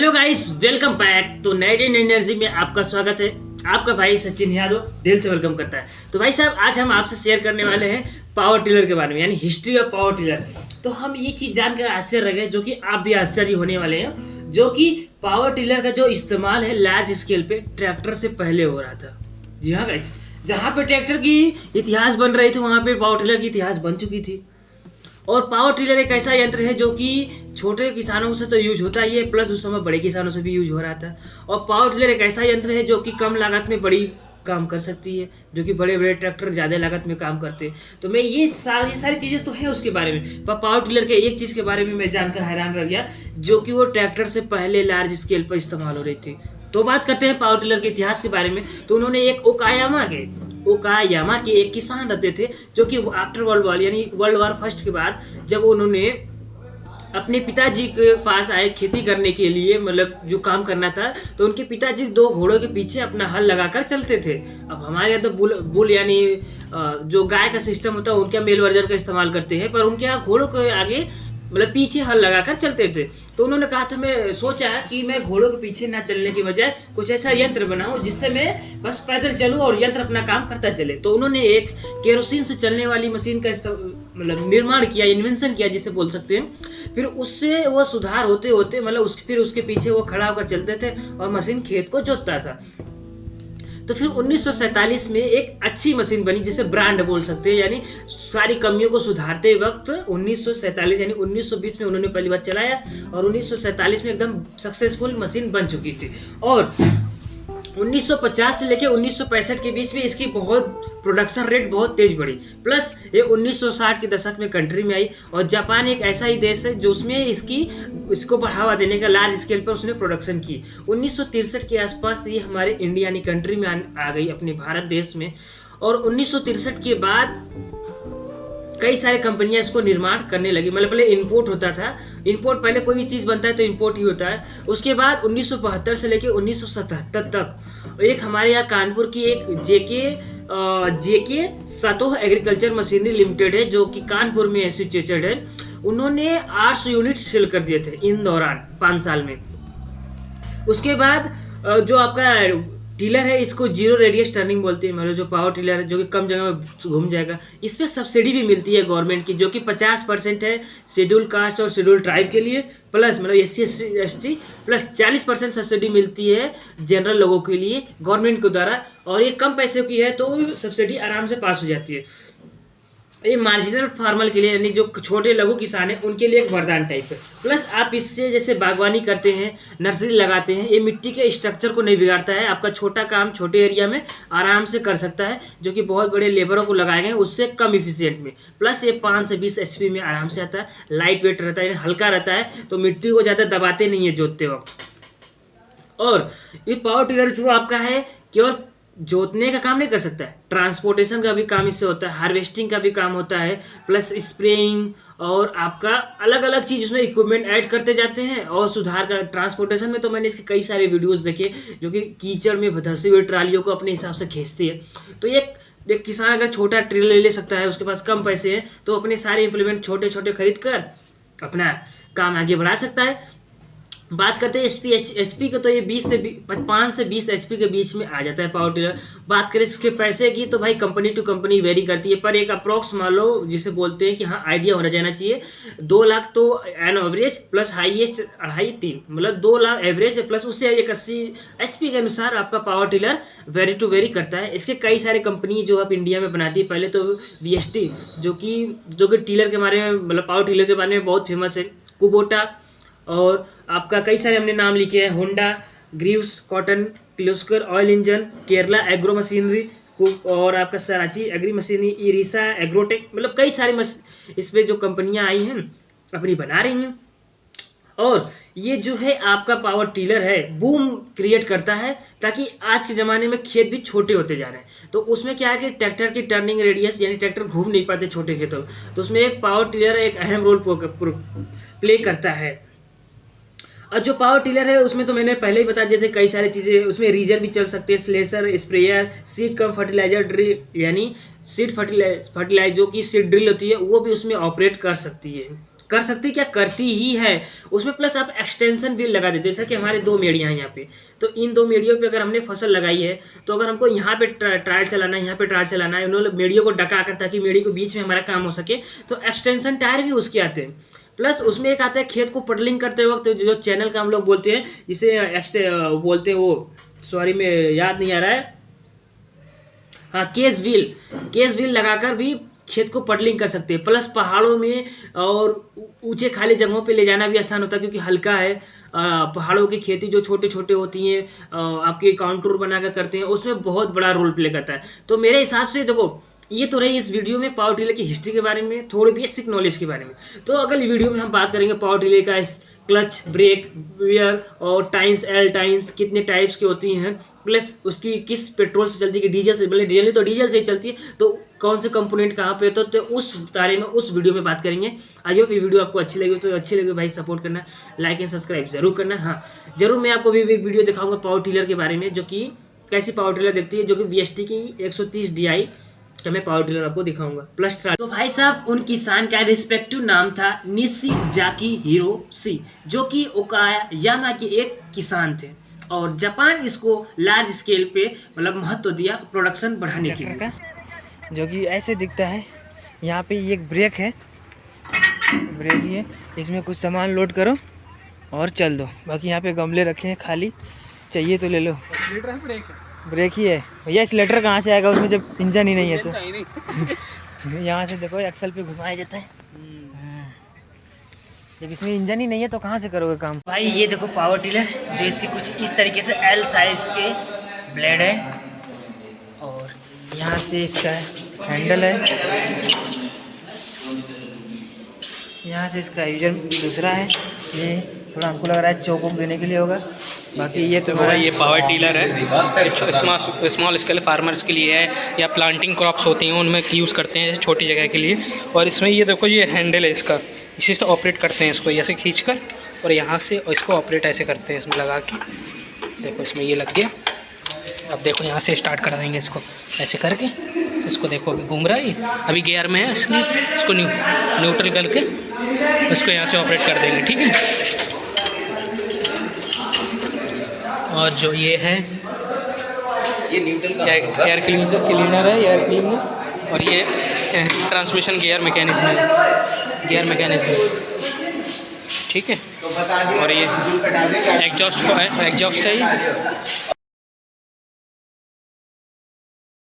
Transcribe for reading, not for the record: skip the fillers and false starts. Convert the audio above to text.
Hello guys, welcome back. तो night in energy में आपका स्वागत है। आपका भाई सचिन यादव दिल से वेलकम करता है। तो भाई साहब, आज हम आपसे शेयर करने वाले हैं पावर टिलर के बारे में, यानी हिस्ट्री ऑफ पावर टिलर। तो हम ये चीज़ जानकर आश्चर्य रह गए, जो कि आप भी आश्चर्य होने वाले हैं, जो कि पावर टिलर का जो इस्तेमाल है लार्ज स्केल पे ट्रैक्टर से पहले हो रहा था। जी हाँ गाइस, जहाँ पे ट्रैक्टर की इतिहास बन रही थी वहाँ पे पावर टिलर की इतिहास बन चुकी थी। और पावर टिलर एक ऐसा यंत्र है जो कि छोटे किसानों से तो यूज होता ही है, प्लस उस समय बड़े किसानों से भी यूज हो रहा था। और पावर टिलर एक ऐसा यंत्र है जो कि कम लागत में बड़ी काम कर सकती है, जो कि बड़े बड़े ट्रैक्टर ज़्यादा लागत में काम करते हैं। तो मैं ये सारी चीज़ें तो है उसके बारे में, पर पावर टिलर के एक चीज़ के बारे में मैं जानकर हैरान रह गया, जो कि वो ट्रैक्टर से पहले लार्ज स्केल पर इस्तेमाल हो रही थी। तो बात करते हैं पावर टिलर के इतिहास के बारे में। तो उन्होंने एक ओकायामा के एक किसान रहते थे, जो कि आफ्टर वर्ल्ड वॉर यानी वर्ल्ड वॉर फर्स्ट के बाद जब उन्होंने अपने पिताजी के पास आए खेती करने के लिए, मतलब जो काम करना था, तो उनके पिताजी 2 घोड़ों के पीछे अपना हल लगाकर चलते थे। अब हमारे यहाँ तो बुल यानी जो गाय का सिस्टम होता है उनके मेल वर्जन का इस्तेमाल करते हैं, पर उनके यहाँ घोड़ों के आगे मतलब पीछे हल लगाकर चलते थे। तो उन्होंने कहा था, मैं सोचा कि मैं घोड़ों के पीछे ना चलने की बजाय कुछ ऐसा यंत्र बनाऊं जिससे मैं बस पैदल चलूं और यंत्र अपना काम करता चले। तो उन्होंने एक केरोसिन से चलने वाली मशीन का मतलब निर्माण किया, इन्वेंशन किया जिसे बोल सकते हैं। फिर उससे वो सुधार होते होते मतलब फिर उसके पीछे वो खड़ा होकर चलते थे और मशीन खेत को जोतता था। तो फिर 1947 में एक अच्छी मशीन बनी जिसे ब्रांड बोल सकते हैं, यानी सारी कमियों को सुधारते वक्त 1947 यानी 1920 में उन्होंने पहली बार चलाया और 1947 में एकदम सक्सेसफुल मशीन बन चुकी थी। और 1950 से लेकर 1965 के बीच में इसकी बहुत प्रोडक्शन रेट बहुत तेज बढ़ी। प्लस ये 1960 के दशक में कंट्री में आई, और जापान एक ऐसा ही देश है जो उसमें इसको बढ़ावा देने का लार्ज स्केल पर उसने प्रोडक्शन की। 1963 के आसपास ये हमारे इंडिया यानी कंट्री में आ गई, अपने भारत देश में। और 1963 के बाद कई सारे कंपनियां इसको निर्माण करने लगी। मतलब पहले इंपोर्ट होता था, इंपोर्ट पहले कोई भी चीज़ बनता है तो इंपोर्ट ही होता है। उसके बाद 1972 से लेकर 1977 तक एक हमारे यहाँ कानपुर की एक जेके सतोह एग्रीकल्चर मशीनरी लिमिटेड है, जो कि कानपुर में सिचुएटेड है। उन्होंने 800 यूनिट सेल कर दिए थे इन दौरान 5 साल में। उसके बाद जो आपका टिलर है, इसको जीरो रेडियस टर्निंग बोलते हैं। मतलब जो पावर टिलर है जो कि कम जगह में घूम जाएगा, इस पर सब्सिडी भी मिलती है गवर्नमेंट की, जो कि 50% है शेड्यूल कास्ट और शेड्यूल ट्राइब के लिए, प्लस मतलब SC/ST प्लस 40% सब्सिडी मिलती है जनरल लोगों के लिए गवर्नमेंट के द्वारा। और ये कम पैसे की है तो सब्सिडी आराम से पास हो जाती है। ये मार्जिनल फार्मर के लिए यानी जो छोटे लघु किसान हैं उनके लिए एक वरदान टाइप है। प्लस आप इससे जैसे बागवानी करते हैं, नर्सरी लगाते हैं, ये मिट्टी के स्ट्रक्चर को नहीं बिगाड़ता है। आपका छोटा काम छोटे एरिया में आराम से कर सकता है, जो कि बहुत बड़े लेबरों को लगाए गए उससे कम इफिशियंट में। प्लस ये 5 से 20 HP में आराम से आता है, लाइट वेट रहता है, हल्का रहता है, तो मिट्टी को ज़्यादा दबाते नहीं है जोतते वक्त। और ये पावर टिलर जो आपका है केवल जोतने का काम नहीं कर सकता है, ट्रांसपोर्टेशन का भी काम इससे होता है, हार्वेस्टिंग का भी काम होता है, प्लस स्प्रेइंग और आपका अलग अलग चीज़ उसमें इक्विपमेंट ऐड करते जाते हैं। और सुधार का ट्रांसपोर्टेशन में तो मैंने इसके कई सारे वीडियोस देखे, जो कि कीचड़ में धंसी हुई ट्रालियों को अपने हिसाब से खींचती है। तो एक किसान अगर छोटा ट्रेलर ले सकता है, उसके पास कम पैसे हैं, तो अपने सारे इम्प्लीमेंट छोटे छोटे खरीद कर अपना काम आगे बढ़ा सकता है। बात करते हैं HP का, तो ये 5 से 20 HP के बीच में आ जाता है पावर टिलर। बात करें इसके पैसे की, तो भाई कंपनी टू कंपनी वेरी करती है, पर एक अप्रॉक्स मान लो जिसे बोलते हैं कि हाँ आइडिया होना जाना चाहिए, 2 लाख तो एन एवरेज, प्लस हाईएस्ट 2.5-3 मतलब 2 लाख एवरेज, प्लस उससे 80 HP के अनुसार आपका power tiller vary to vary करता है। इसके कई सारे कंपनी जो आप इंडिया में बनाती है, पहले तो VST जो कि टिलर के बारे में मतलब पावर टिलर के बारे में बहुत फेमस है, कुबोटा, और आपका कई सारे हमने नाम लिखे हैं, Honda, Greaves, cotton, Kirloskar oil engine, Kerala agro machinery, और आपका सराची एग्री मशीनरी, इरिसा एग्रोटेक, मतलब कई सारी इस पर जो कंपनियां आई हैं अपनी बना रही हैं। और ये जो है आपका पावर टिलर है बूम क्रिएट करता है, ताकि आज के ज़माने में खेत भी छोटे होते जा रहे हैं। तो उसमें क्या है कि ट्रैक्टर की टर्निंग रेडियस यानी ट्रैक्टर घूम नहीं पाते छोटे खेतों में, तो उसमें एक पावर टिलर एक अहम रोल प्ले करता है। और जो पावर टिलर है उसमें तो मैंने पहले ही बता दिए थे कई सारी चीज़ें, उसमें रीजर भी चल सकते हैं, slasher, sprayer, seed cum fertiliser drill यानी सीड फर्टिलाइजर जो कि सीड ड्रिल होती है वो भी उसमें ऑपरेट कर सकती है। कर सकती क्या, करती ही है। उसमें प्लस आप एक्सटेंशन भी लगा देते, जैसा कि हमारे 2 मेड़ियाँ हैं यहाँ पे, तो इन 2 मेड़ियों पे अगर हमने फसल लगाई है, तो अगर हमको यहाँ पे टायर चलाना है, यहाँ पे टायर चलाना है, उन्होंने मेड़ियों को डका कर ताकि मेड़ी को बीच में हमारा काम हो सके, तो एक्सटेंशन टायर भी उसके आते हैं। प्लस उसमें एक आता है खेत को पडलिंग करते वक्त जो चैनल का हम लोग बोलते हैं, जिसे बोलते हैं वो, सॉरी मैं याद नहीं आ रहा है, हाँ केज व्हील लगाकर भी खेत को पडलिंग कर सकते हैं। प्लस पहाड़ों में और ऊंचे खाली जगहों पे ले जाना भी आसान होता है क्योंकि हल्का है। पहाड़ों की खेती जो छोटे छोटे होती हैं, आपके काउंटर बनाकर करते हैं, उसमें बहुत बड़ा रोल प्ले करता है। तो मेरे हिसाब से देखो, ये तो रही इस वीडियो में पावर टिलर की हिस्ट्री के बारे में, थोड़ी बेसिक नॉलेज के बारे में। तो अगली वीडियो में हम बात करेंगे पावर टिलर का क्लच, ब्रेक, वियर और टाइन्स, एल टाइन्स कितने टाइप्स की होती हैं, प्लस उसकी किस पेट्रोल से चलती है, डीजल से, मतलब डीजल तो डीजल से ही चलती है, तो कौन से कंपोनेंट कहाँ पे होते हैं, तो उस बारे में उस वीडियो में बात करेंगे। आई होप ये वीडियो आपको अच्छी लगी, तो अच्छी लगी भाई सपोर्ट करना, लाइक एंड सब्सक्राइब जरूर करना। हाँ जरूर मैं आपको भी एक वीडियो दिखाऊंगा पावर टिलर के बारे में, जो कि कैसी पावर टिलर दिखती है, जो कि BST की 130 DI का मैं पावर टिलर आपको दिखाऊंगा प्लस। तो भाई साहब उन किसान का रिस्पेक्टिव नाम था निशिजाकी हिरोशी, जो कि ओकायामा के एक किसान थे, और जापान इसको लार्ज स्केल पे मतलब महत्व दिया प्रोडक्शन बढ़ाने के लिए, जो कि ऐसे दिखता है। यहाँ पे ये एक ब्रेक है, ब्रेक ही है, इसमें कुछ सामान लोड करो और चल दो। बाकी यहाँ पे गमले रखे हैं खाली, चाहिए तो ले लो। ब्रेक ही है भैया, एक्सीलेटर कहाँ से आएगा उसमें जब इंजन ही नहीं है तो। यहाँ से देखो एक्सल पे घुमाया जाता है, जब इसमें इंजन ही नहीं है तो कहाँ से करोगे काम। भाई ये देखो पावर टिलर, जो इसकी कुछ इस तरीके से L साइज के ब्लेड है, और यहाँ से इसका हैंडल है, यहाँ से इसका यूजर दूसरा है। ये थोड़ा हमको लग रहा है चौक देने के लिए होगा। बाकी ये तो ये पावर टिलर है, स्मॉल स्केल फार्मर्स के लिए है, या प्लांटिंग क्रॉप्स होती हैं उनमें यूज़ करते हैं, जैसे छोटी जगह के लिए। और इसमें ये देखो ये हैंडल है इसका, इसी से ऑपरेट करते हैं इसको, ऐसे खींचकर, और यहाँ से और इसको ऑपरेट ऐसे करते हैं इसमें लगा के। देखो इसमें ये लग गया। अब देखो यहाँ से स्टार्ट कर देंगे इसको ऐसे करके, इसको देखो अभी घूम रहा है, अभी गियर में है, इसलिए इसको न्यूट्रल करके इसको यहाँ से ऑपरेट कर देंगे, ठीक है। और जो ये है ये एयर क्लीनर है, एयर क्लीनर, और ये ट्रांसमिशन गियर मैकेनिज्म है, ठीक है। और ये एग्जॉस्ट है ये।